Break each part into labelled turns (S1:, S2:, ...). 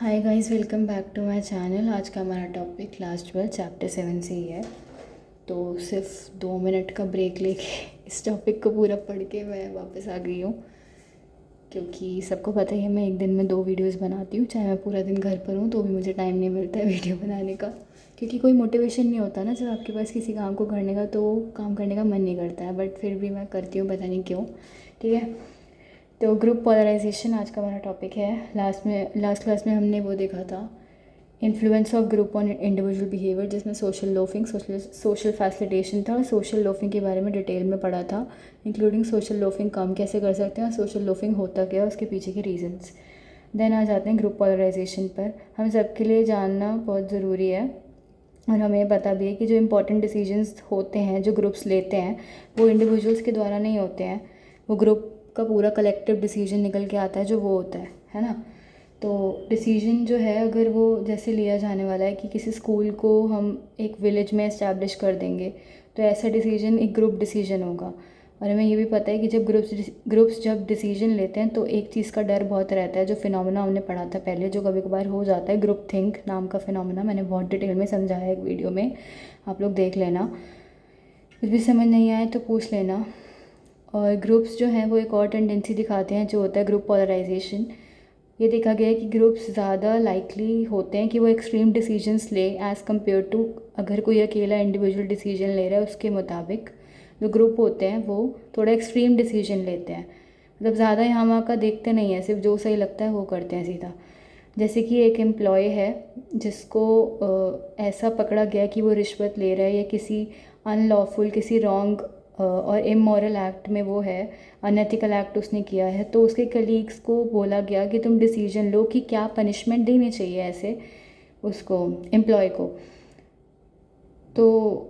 S1: Hi guys, welcome back to my channel. आज का हमारा टॉपिक क्लास 12 चैप्टर 7 से ही है। तो सिर्फ 2 मिनट का ब्रेक लेके इस टॉपिक को पूरा पढ़ के मैं वापस आ गई हूँ, क्योंकि सबको पता ही है मैं एक दिन में 2 वीडियोस बनाती हूँ। चाहे मैं पूरा दिन घर पर हूँ तो भी मुझे टाइम नहीं मिलता है वीडियो बनाने का, क्योंकि कोई मोटिवेशन नहीं होता ना। जब आपके पास किसी काम को करने का तो काम करने का मन नहीं करता है, बट फिर भी मैं करती हूँ, पता नहीं क्यों। ठीक है, तो ग्रुप पोलराइजेशन आज का हमारा टॉपिक है। लास्ट क्लास में हमने वो देखा था, influence of group on individual behaviour, जिसमें सोशल लोफिंग, सोशल फैसिलिटेशन था और सोशल लोफिंग के बारे में डिटेल में पढ़ा था, इंक्लूडिंग सोशल लोफिंग कम कैसे कर सकते हैं और सोशल लोफिंग होता क्या है, उसके पीछे के रीजंस। देन आ जाते हैं ग्रुप पोलराइजेशन पर। हम सबके लिए जानना बहुत ज़रूरी है और हमें पता भी है कि जो इम्पोर्टेंट डिसीजंस होते हैं, जो ग्रुप्स लेते हैं, वो इंडिविजुअल्स के द्वारा नहीं होते हैं। वो ग्रुप का पूरा कलेक्टिव डिसीजन निकल के आता है, जो वो होता है ना। तो डिसीजन जो है, अगर वो जैसे लिया जाने वाला है कि किसी स्कूल को हम एक विलेज में इस्टेब्लिश कर देंगे, तो ऐसा डिसीजन एक ग्रुप डिसीजन होगा। और हमें ये भी पता है कि जब ग्रुप्स जब डिसीजन लेते हैं तो एक चीज़ का डर बहुत रहता है, जो फिनोमेना हमने पढ़ा था पहले, जो कभी कभार हो जाता है, ग्रुप थिंक नाम का फिनोमेना। मैंने बहुत डिटेल में समझाया है एक वीडियो में, आप लोग देख लेना। कुछ भी समझ नहीं आए तो पूछ लेना। और ग्रुप्स जो हैं वो एक और टेंडेंसी दिखाते हैं, जो होता है ग्रुप पोलराइजेशन। ये देखा गया है कि ग्रुप्स ज़्यादा लाइकली होते हैं कि वो एक्सट्रीम डिसीजंस ले एज़ कम्पेयर टू अगर कोई अकेला इंडिविजुअल डिसीजन ले रहा है। उसके मुताबिक जो ग्रुप होते हैं वो थोड़ा एक्सट्रीम डिसीजन लेते हैं, मतलब ज़्यादा यहाँ वहाँ का देखते नहीं है, सिर्फ जो सही लगता है वो करते हैं सीधा। जैसे कि एक एम्प्लॉय है जिसको ऐसा पकड़ा गया कि वो रिश्वत ले रहा है या किसी अनलॉफुल, किसी रॉन्ग और इमोरल एक्ट में वो है, अनएथिकल एक्ट उसने किया है। तो उसके कलीग्स को बोला गया कि तुम डिसीजन लो कि क्या पनिशमेंट देनी चाहिए ऐसे उसको, एम्प्लॉय को। तो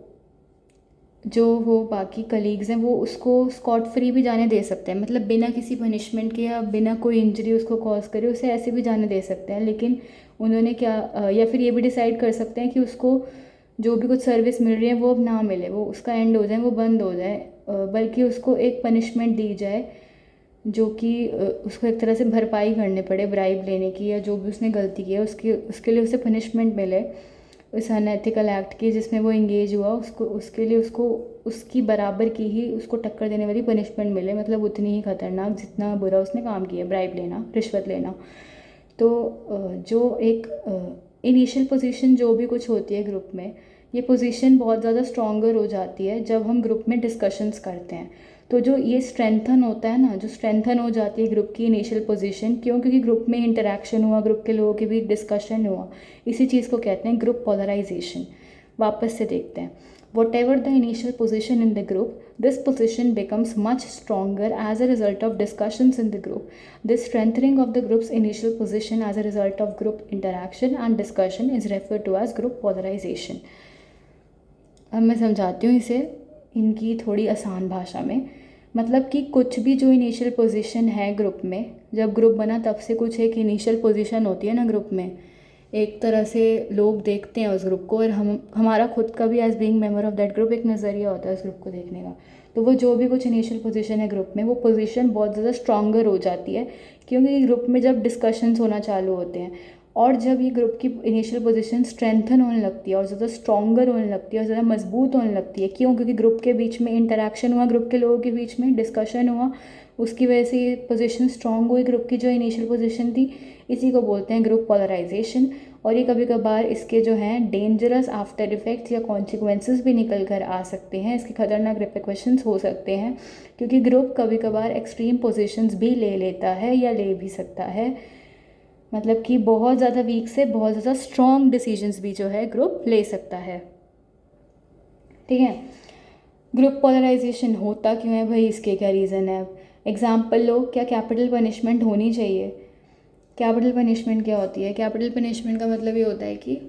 S1: जो वो बाकी कलीग्स हैं वो उसको स्कॉट फ्री भी जाने दे सकते हैं, मतलब बिना किसी पनिशमेंट के या बिना कोई इंजरी उसको कॉज करे उसे ऐसे भी जाने दे सकते हैं। लेकिन उन्होंने क्या या फिर ये भी डिसाइड कर सकते हैं कि उसको जो भी कुछ सर्विस मिल रही है वो अब ना मिले, वो उसका एंड हो जाए, वो बंद हो जाए, बल्कि उसको एक पनिशमेंट दी जाए जो कि उसको एक तरह से भरपाई करने पड़े ब्राइब लेने की, या जो भी उसने गलती की है उसके लिए उसे पनिशमेंट मिले उस अनएथिकल एक्ट की जिसमें वो इंगेज हुआ, उसको उसके लिए उसको उसकी बराबर की ही, उसको टक्कर देने वाली पनिशमेंट मिले, मतलब उतनी ही खतरनाक जितना बुरा उसने काम किया, ब्राइब लेना, रिश्वत लेना। तो जो एक इनिशियल पोजीशन जो भी कुछ होती है ग्रुप में, ये पोजीशन बहुत ज़्यादा स्ट्रॉन्गर हो जाती है जब हम ग्रुप में डिस्कशंस करते हैं। तो जो ये स्ट्रेंथन होता है ना, जो स्ट्रेंथन हो जाती है ग्रुप की इनिशियल पोजीशन, क्यों? क्योंकि ग्रुप में इंटरेक्शन हुआ, ग्रुप के लोगों के बीच डिस्कशन हुआ। इसी चीज़ को कहते हैं ग्रुप पोलराइजेशन। वापस से देखते हैं, whatever the initial position in the group, this position becomes much stronger as a result of discussions in the group. This strengthening of the group's initial position as a result of group interaction and discussion is referred to as group polarization. अब मैं समझाती हूँ इसे इनकी थोड़ी आसान भाषा में। मतलब कि कुछ भी जो इनिशियल पोजीशन है ग्रुप में, जब ग्रुप बना तब से कुछ एक इनिशियल पोजीशन होती है ना ग्रुप में, एक तरह से लोग देखते हैं उस ग्रुप को, और हमारा खुद का भी as being member of that group एक नज़रिया होता है उस ग्रुप को देखने का। तो वो जो भी कुछ इनिशियल पोजीशन है ग्रुप में, वो पोजीशन बहुत ज़्यादा स्ट्रॉन्गर हो जाती है, क्योंकि ग्रुप में जब डिस्कशंस होना चालू होते हैं और जब ये ग्रुप की इनिशियल पोजीशन स्ट्रेंथन होने लगती है और ज़्यादा स्ट्रॉन्गर होने लगती है और ज़्यादा मजबूत होने लगती है। क्यों? क्योंकि ग्रुप के बीच में इंटरेक्शन हुआ, ग्रुप के लोगों के बीच में डिस्कशन हुआ, उसकी वजह से ये पोजीशन स्ट्रॉन्ग हुई ग्रुप की जो इनिशियल पोजीशन थी। इसी को बोलते हैं ग्रुप पोलराइजेशन। और ये कभी कभार इसके जो हैं डेंजरस आफ्टर इफेक्ट्स या कॉन्सिक्वेंसेस भी निकल कर आ सकते हैं, इसके खतरनाक रिpercussions हो सकते हैं, क्योंकि ग्रुप कभी कभार एक्सट्रीम पोजीशंस भी ले लेता है या ले भी सकता है। मतलब कि बहुत ज़्यादा वीक से बहुत ज़्यादा स्ट्रॉन्ग डिसीजंस भी जो है ग्रुप ले सकता है। ठीक है, ग्रुप पोलराइजेशन होता क्यों है भाई, इसके क्या रीज़न है? एग्जाम्पल लो, क्या कैपिटल पनिशमेंट होनी चाहिए? कैपिटल पनिशमेंट क्या होती है? कैपिटल पनिशमेंट का मतलब ये होता है कि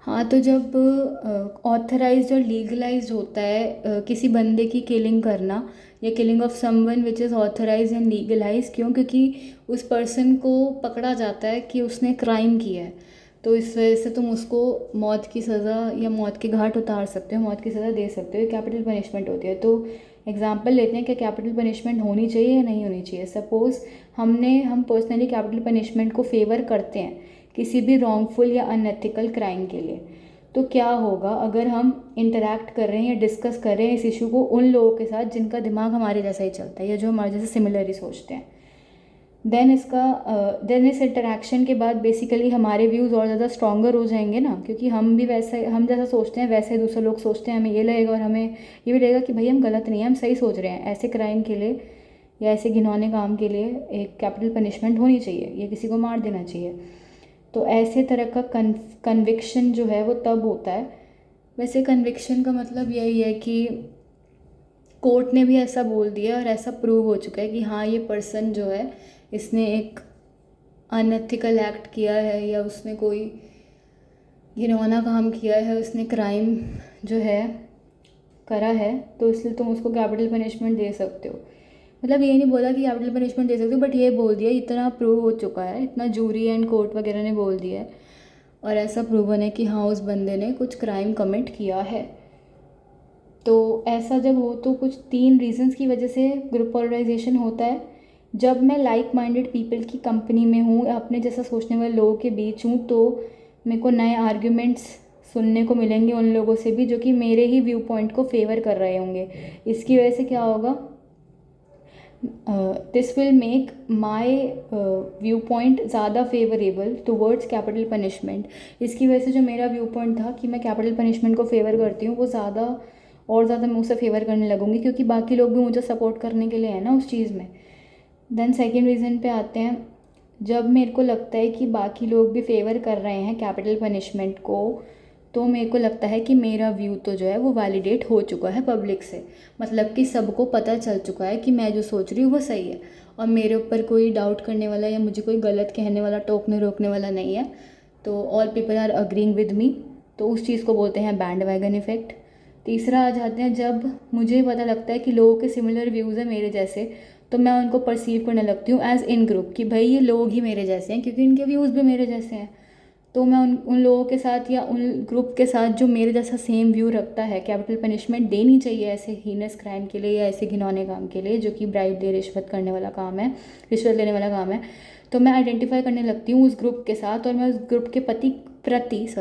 S1: हाँ, तो जब ऑथराइज्ड और लीगलाइज्ड होता है किसी बंदे की किलिंग करना, या killing of someone which is authorise and legalise. क्यों? क्योंकि उस पर्सन को पकड़ा जाता है कि उसने क्राइम किया है, तो इस वजह से तुम उसको मौत की सज़ा या मौत के घाट उतार सकते हो, मौत की सज़ा दे सकते हो। कैपिटल पनिशमेंट होती है। तो एग्जाम्पल लेते हैं कि कैपिटल पनिशमेंट होनी चाहिए या नहीं होनी चाहिए। सपोज़ हम पर्सनली कैपिटल पनिशमेंट को फेवर करते हैं किसी भी रॉन्गफुल या अनएथिकल क्राइम के लिए। तो क्या होगा अगर हम इंटरैक्ट कर रहे हैं या डिस्कस कर रहे हैं इस इशू को उन लोगों के साथ जिनका दिमाग हमारे जैसा ही चलता है या जो हमारे जैसे सिमिलर ही सोचते हैं। देन इस इंटरेक्शन के बाद बेसिकली हमारे व्यूज़ और ज़्यादा स्ट्रॉन्गर हो जाएंगे ना, क्योंकि हम भी वैसे, हम जैसा सोचते हैं वैसे दूसरे लोग सोचते हैं, हमें ये लगेगा और हमें ये भी लगेगा कि भाई हम गलत नहीं हैं, हम सही सोच रहे हैं। ऐसे क्राइम के लिए या ऐसे घिनौने काम के लिए एक कैपिटल पनिशमेंट होनी चाहिए, ये किसी को मार देना चाहिए। तो ऐसे तरह का कन्विक्शन जो है वो तब होता है। वैसे कन्विक्शन का मतलब यही है कि कोर्ट ने भी ऐसा बोल दिया और ऐसा प्रूव हो चुका है कि हाँ ये पर्सन जो है इसने एक अनएथिकल एक्ट किया है या उसने कोई घिनौना काम किया है, उसने क्राइम जो है करा है, तो इसलिए तुम उसको कैपिटल पनिशमेंट दे सकते हो। मतलब ये नहीं बोला कि कैपिटल पनिशमेंट दे सकते हो, बट ये बोल दिया, इतना प्रूव हो चुका है, इतना जूरी एंड कोर्ट वगैरह ने बोल दिया है और ऐसा प्रूवन है कि हाँ उस बंदे ने कुछ क्राइम कमिट किया है। तो ऐसा जब हो तो कुछ 3 रीजंस की वजह से ग्रुप पोलराइजेशन होता है। जब मैं लाइक माइंडेड पीपल की कंपनी में हूँ या अपने जैसा सोचने वाले लोगों के बीच हूँ तो मेरे को नए आर्ग्यूमेंट्स सुनने को मिलेंगे उन लोगों से भी जो कि मेरे ही व्यू पॉइंट को फेवर कर रहे होंगे। इसकी वजह से क्या होगा, this will make my view point ज़्यादा फेवरेबल टूवर्ड्स कैपिटल पनिशमेंट। इसकी वजह से जो मेरा व्यू पॉइंट था कि मैं कैपिटल पनिशमेंट को फेवर करती हूँ वो ज़्यादा और ज़्यादा मैं उसे फेवर करने लगूंगी, क्योंकि बाकी लोग भी मुझे सपोर्ट करने के लिए है ना उस चीज़ में। देन सेकेंड रीज़न पे आते हैं, जब मेरे को लगता है कि बाकी लोग भी फेवर कर रहे हैं कैपिटल पनिशमेंट को, तो मेरे को लगता है कि मेरा व्यू तो जो है वो वैलिडेट हो चुका है पब्लिक से। मतलब कि सबको पता चल चुका है कि मैं जो सोच रही हूँ वो सही है और मेरे ऊपर कोई डाउट करने वाला या मुझे कोई गलत कहने वाला, टोकने रोकने वाला नहीं है। तो all people are agreeing with me, तो उस चीज़ को बोलते हैं बैंड वैगन इफेक्ट। तीसरा आ जाते हैं, जब मुझे पता लगता है कि लोगों के सिमिलर व्यूज़ हैं मेरे जैसे, तो मैं उनको परसीव करने लगती हूँ एज इन ग्रुप कि भाई ये लोग ही मेरे जैसे हैं क्योंकि इनके व्यूज़ भी मेरे जैसे हैं। तो मैं उन लोगों के साथ या उन ग्रुप के साथ जो मेरे जैसा सेम व्यू रखता है कैपिटल पनिशमेंट देनी चाहिए ऐसे हीनस क्राइम के लिए या ऐसे घिनौने काम के लिए जो कि ब्राइब दे रिश्वत करने वाला काम है, रिश्वत लेने वाला काम है, तो मैं आइडेंटिफाई करने लगती हूँ उस ग्रुप के साथ और मैं उस ग्रुप के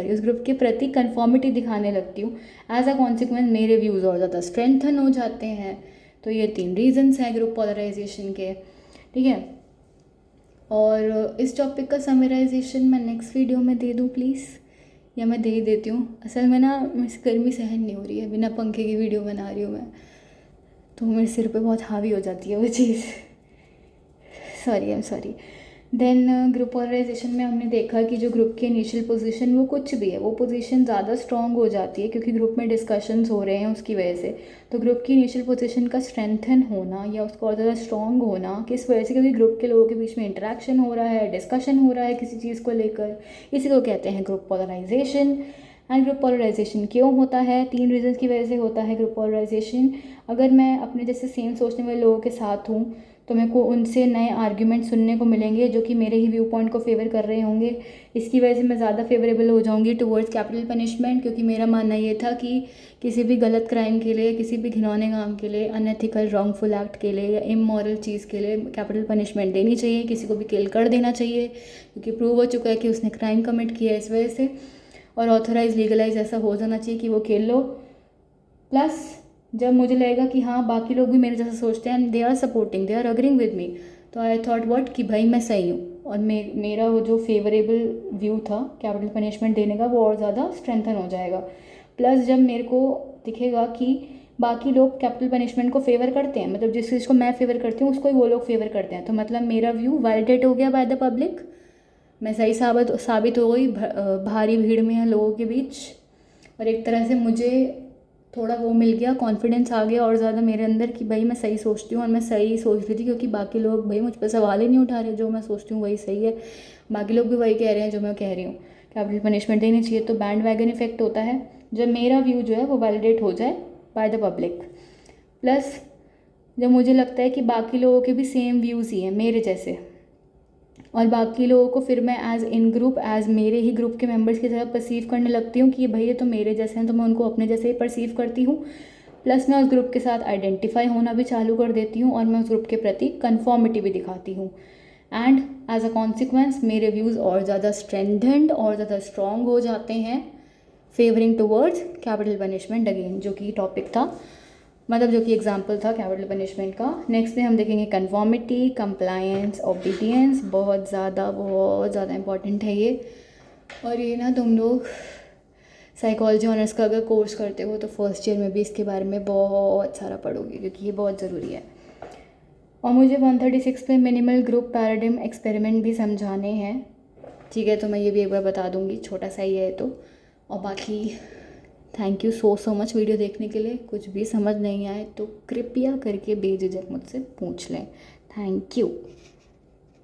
S1: उस ग्रुप के प्रति कन्फॉर्मिटी दिखाने लगती हूँ। एज अ कॉन्सिक्वेंस मेरे व्यूज़ और ज़्यादा स्ट्रेंथन हो जाते हैं। तो ये 3 रीजंस हैं ग्रुप पोलराइजेशन के, ठीक है। और इस टॉपिक का समराइजेशन मैं नेक्स्ट वीडियो में दे दूँ प्लीज़, या मैं दे ही देती हूँ। असल में ना मुझसे गर्मी सहन नहीं हो रही है, बिना पंखे की वीडियो बना रही हूँ मैं, तो मेरे सिर पे बहुत हावी हो जाती है वो चीज़। Sorry, I am sorry. Then group polarisation में हमने देखा कि जो ग्रुप की इनिशियल पोजीशन वो कुछ भी है, वो पोजीशन ज़्यादा स्ट्रॉन्ग हो जाती है क्योंकि ग्रुप में डिस्कशंस हो रहे हैं उसकी वजह से। तो ग्रुप की इनिशियल पोजीशन का स्ट्रेंथन होना या उसका और ज़्यादा स्ट्रॉन्ग होना किस वजह से, क्योंकि ग्रुप के लोगों के बीच में इंटरेक्शन हो रहा है, डिस्कशन हो रहा है किसी चीज़ को लेकर, इसी को कहते हैं group polarisation. And group polarisation क्यों होता है, 3 रीजंस की वजह से होता है ग्रुप पोलराइजेशन। अगर मैं अपने जैसे सेम सोचने वाले लोगों के साथ हूँ तो मेरे को उनसे नए आर्ग्यूमेंट सुनने को मिलेंगे जो कि मेरे ही व्यू पॉइंट को फेवर कर रहे होंगे। इसकी वजह से मैं ज़्यादा फेवरेबल हो जाऊंगी टुवर्ड्स कैपिटल पनिशमेंट, क्योंकि मेरा मानना ये था कि किसी भी गलत क्राइम के लिए, किसी भी घिनौने काम के लिए, अनएथिकल रॉन्गफुल एक्ट के लिए या इमोरल चीज़ के लिए कैपिटल पनिशमेंट देनी चाहिए, किसी को भी किल कर देना चाहिए क्योंकि प्रूव हो चुका है कि उसने क्राइम कमिट किया है इस वजह से। और ऑथोराइज लीगलाइज ऐसा हो जाना चाहिए कि वो खेल लो। प्लस जब मुझे लगेगा कि हाँ बाकी लोग भी मेरे जैसा सोचते हैं and they are supporting, they are agreeing with me, तो आई थॉट व्हाट कि भाई मैं सही हूँ और मेरा वो जो फेवरेबल व्यू था कैपिटल पनिशमेंट देने का वो और ज़्यादा स्ट्रेंथन हो जाएगा। प्लस जब मेरे को दिखेगा कि बाकी लोग कैपिटल पनिशमेंट को फेवर करते हैं, मतलब जिस चीज़ को मैं फेवर करती हूँ उसको ही वो लोग फेवर करते हैं, तो मतलब मेरा व्यू वैलिडेट हो गया बाय द पब्लिक, मैं सही साबित हो गई भारी भीड़ में है लोगों के बीच। और एक तरह से मुझे थोड़ा वो मिल गया, कॉन्फिडेंस आ गया और ज़्यादा मेरे अंदर कि भाई मैं सही सोचती हूँ और मैं सही सोच रही थी, क्योंकि बाकी लोग भाई मुझ पर सवाल ही नहीं उठा रहे, जो मैं सोचती हूँ वही सही है, बाकी लोग भी वही कह रहे हैं जो मैं कह रही हूँ, कैपिटल पनिशमेंट देनी चाहिए। तो बैंड वैगन इफेक्ट होता है जब मेरा व्यू जो है वो वैलिडेट हो जाए बाय द पब्लिक। प्लस जब मुझे लगता है कि बाकी लोगों के भी सेम व्यूज़ ही हैं मेरे जैसे, और बाकी लोगों को फिर मैं एज इन ग्रुप, एज मेरे ही ग्रुप के मेंबर्स की तरह परसीव करने लगती हूँ कि ये भाई ये तो मेरे जैसे हैं, तो मैं उनको अपने जैसे ही परसीव करती हूँ। प्लस मैं उस ग्रुप के साथ आइडेंटिफाई होना भी चालू कर देती हूँ और मैं उस ग्रुप के प्रति कन्फॉर्मिटी भी दिखाती हूँ। एंड एज अ कॉन्सिक्वेंस मेरे व्यूज़ और ज़्यादा स्ट्रेंथेंड और ज़्यादा स्ट्रॉन्ग हो जाते हैं favouring towards capital punishment again, जो कि टॉपिक था, मतलब जो कि एग्जाम्पल था कैपिटल पनिशमेंट का। नेक्स्ट में हम देखेंगे कन्फॉर्मिटी, कंप्लायंस, ओबीडियंस, बहुत ज़्यादा इंपॉर्टेंट है ये। और ये ना तुम लोग साइकोलॉजी ऑनर्स का अगर कोर्स करते हो तो फर्स्ट ईयर में भी इसके बारे में बहुत सारा पढ़ोगे, क्योंकि ये बहुत ज़रूरी है। और मुझे 136 पे मिनिमल ग्रुप पैराडिम एक्सपेरिमेंट भी समझाने हैं, ठीक है, तो मैं ये भी एक बार बता दूँगी, छोटा सा ही है तो। और बाकी thank you so much video देखने के लिए। कुछ भी समझ नहीं आए तो कृपया करके बेझिझक मुझसे पूछ लें। Thank you.